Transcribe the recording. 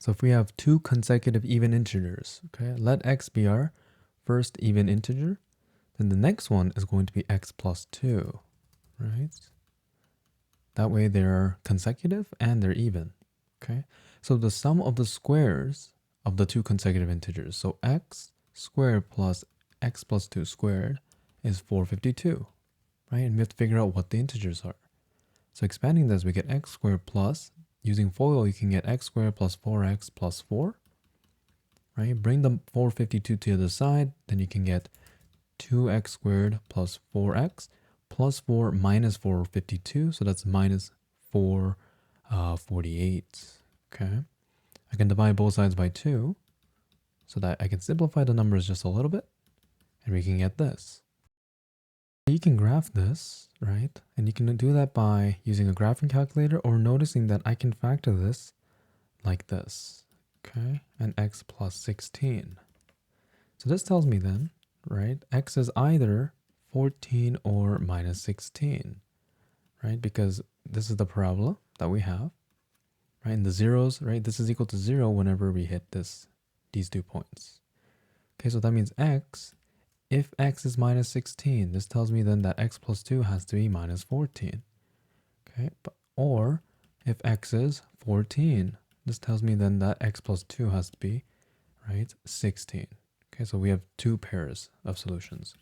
So if we have two consecutive even integers, okay, let x be our first even integer, then the next one is going to be x plus 2, right? That way they're consecutive and they're even, okay? So the sum of the squares of the two consecutive integers, so x squared plus x plus 2 squared is 452, right? And we have to figure out what the integers are. So expanding this, we get x squared plus, using FOIL, you can get x squared plus 4x plus 4, right? Bring the 452 to the other side, then you can get 2x squared plus 4x plus 4 minus 452, so that's minus 448, okay? I can divide both sides by 2, so that I can simplify the numbers just a little bit, and we can get this. You can graph this, right? And you can do that by using a graphing calculator or noticing that I can factor this like this, okay? And x plus 16. So this tells me then, right, x is either 14 or minus 16, right? Because this is the parabola that we have, right? And the zeros, right? This is equal to 0 whenever we hit these 2 points. Okay, so that means if x is minus 16, this tells me then that x plus 2 has to be minus 14. Okay, or if x is 14, this tells me then that x plus 2 has to be, right, 16. Okay, so we have two pairs of solutions.